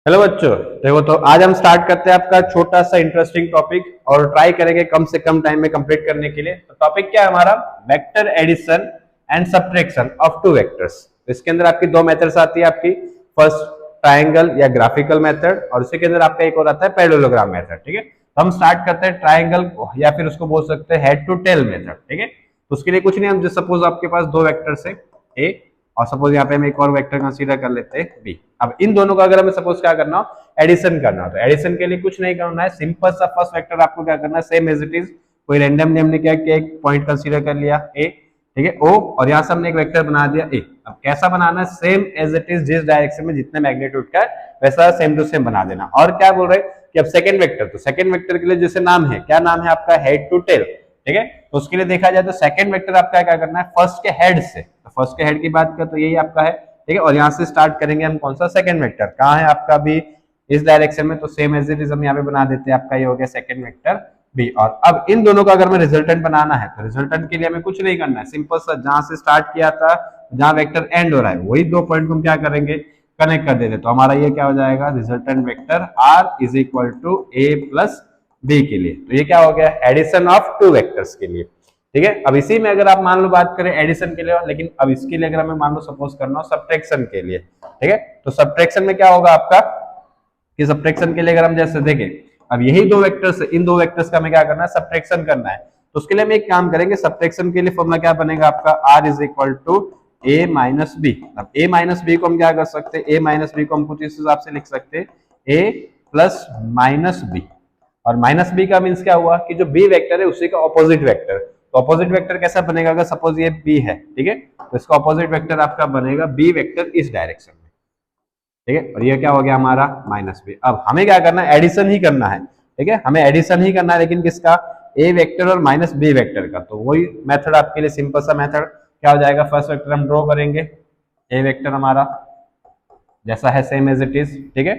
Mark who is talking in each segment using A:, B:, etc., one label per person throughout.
A: Hello बच्चों, देखो तो आज हम स्टार्ट करते हैं आपका छोटा सा इंटरेस्टिंग टॉपिक और ट्राई करेंगे कम से कम टाइम में कंप्लीट करने के लिए। तो टॉपिक क्या है हमारा? Vector addition and subtraction of two vectors. इसके अंदर आपकी दो मेथड्स आती है, आपकी फर्स्ट ट्रायंगल या ग्राफिकल मेथड, और उसी के अंदर आपका एक और आता है पैरेललोग्राम मेथड। ठीक है, तो हम स्टार्ट करते हैं ट्रायंगल या फिर उसको बोल सकते हैं हेड टू टेल मेथड। ठीक है, तो उसके लिए कुछ नहीं, हम सपोज आपके पास दो वेक्टर्स है ए और सपोज यहाँ पे हम एक और वेक्टर कंसीडर कर लेते हैं बी। अब इन दोनों का अगर हमें सपोज क्या करना हो, एडिशन करना हो, तो एडिशन के लिए कुछ नहीं करना है, सिंपल सा फर्स्ट वेक्टर आपको क्या करना है, सेम एज इट इज, कोई रैंडमली हमने क्या किया, एक पॉइंट कंसीडर कर लिया ए, ठीक है, ओ, और यहाँ से हमने एक वेक्टर बना दिया ए। अब कैसा बनाना है, सेम एज इट इज, जिस डायरेक्शन में जितने मैग्नीट्यूड का है वैसा सेम टू सेम बना देना। और क्या बोल रहे हैं कि अब सेकंड वेक्टर, तो सेकंड वेक्टर के लिए जैसे नाम है, क्या नाम है आपका, हेड टू टेल। ठीक है, तो उसके लिए देखा जाए तो सेकंड वेक्टर आपका क्या करना है, फर्स्ट के हेड से, तो फर्स्ट के हेड की बात करें तो यही आपका है। ठीक है, और यहाँ से स्टार्ट करेंगे हम कौन सा, सेकंड वेक्टर कहाँ है आपका भी इस डायरेक्शन में, तो सेम एज इट इज हम यहाँ पे बना देते हैं, आपका ये हो गया सेकंड वेक्टर बी। और अब इन दोनों का अगर हमें रिजल्टेंट बनाना है तो रिजल्टेंट के लिए हमें कुछ नहीं करना है, सिंपल सा जहां से स्टार्ट किया था, जहां वेक्टर एंड हो रहा है, वही दो पॉइंट को हम क्या करेंगे, कनेक्ट कर देते। तो हमारा ये क्या हो जाएगा, resultant vector R is equal to A plus B के लिए। तो ये क्या हो गया, एडिशन ऑफ टू वेक्टर्स के लिए। ठीक है, अब इसी में अगर आप मान लो बात करें एडिशन के लिए, लेकिन अब इसके लिए अगर हमें मान लो सपोज करना हो सब्ट्रैक्शन के लिए। ठीक है, तो सब्ट्रैक्शन में क्या होगा आपका कि सब्ट्रैक्शन के लिए अगर हम जैसे देखें, अब यही दो वेक्टर्स, इन दो वेक्टर्स का हमें क्या करना है, सब्ट्रैक्शन करना है। तो उसके लिए हम एक काम करेंगे, सब्ट्रैक्शन के लिए फॉर्मूला क्या बनेगा आपका, R is equal to A minus B. अब ए माइनस बी को हम क्या कर सकते हैं, ए माइनस बी को हम कुछ इस हिसाब से लिख सकते हैं, ए प्लस माइनस बी। और माइनस बी का मीन्स क्या हुआ कि जो बी वेक्टर है उसी का ऑपोजिट वेक्टर। तो ऑपोजिट वेक्टर कैसा बनेगा, अगर सपोज ये बी है, ठीक है, तो इसका ऑपोजिट वेक्टर आपका बनेगा बी वेक्टर इस डायरेक्शन में। ठीक है, और ये क्या हो गया हमारा माइनस बी। अब हमें क्या करना है, एडिशन ही करना है। ठीक है, हमें एडिशन ही करना है, लेकिन किसका, ए वेक्टर और माइनस बी वेक्टर का। तो वही मेथड आपके लिए सिंपल सा मेथड क्या हो जाएगा, फर्स्ट वेक्टर हम ड्रॉ करेंगे, ए वेक्टर हमारा जैसा है सेम एज इट इज। ठीक है,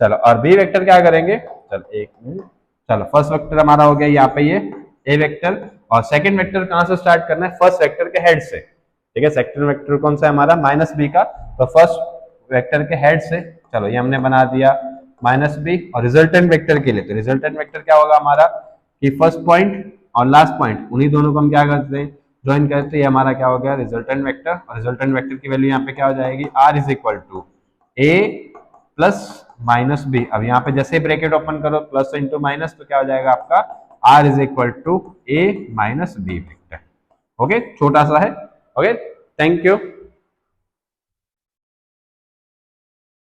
A: चलो, और बी वेक्टर क्या करेंगे, चलो एक मिनट, चलो फर्स्ट वेक्टर हमारा हो गया यहाँ पे ये ए वेक्टर, और सेकंड वेक्टर कहां से स्टार्ट करना है, फर्स्ट वेक्टर के हेड से। ठीक है, सेकंड वेक्टर कौन सा है हमारा, माइनस बी का, तो फर्स्ट वेक्टर के हेड से, चलो ये हमने बना दिया माइनस बी। और रिजल्टेंट वेक्टर के लिए, तो रिजल्टेंट वेक्टर क्या होगा हमारा कि फर्स्ट पॉइंट और लास्ट पॉइंट, उन्हीं दोनों को हम क्या करते हैं, ज्वाइन करते हैं, हमारा क्या हो गया रिजल्टेंट वेक्टर। और रिजल्टेंट वेक्टर की वैल्यू यहाँ पे क्या हो जाएगी, R is equal to A plus minus B. अब यहाँ पे जैसे ब्रैकेट ओपन करो, प्लस इंटू माइनस, तो क्या हो जाएगा आपका R is equal to A minus B vector. Okay, छोटा सा है। Okay, thank you.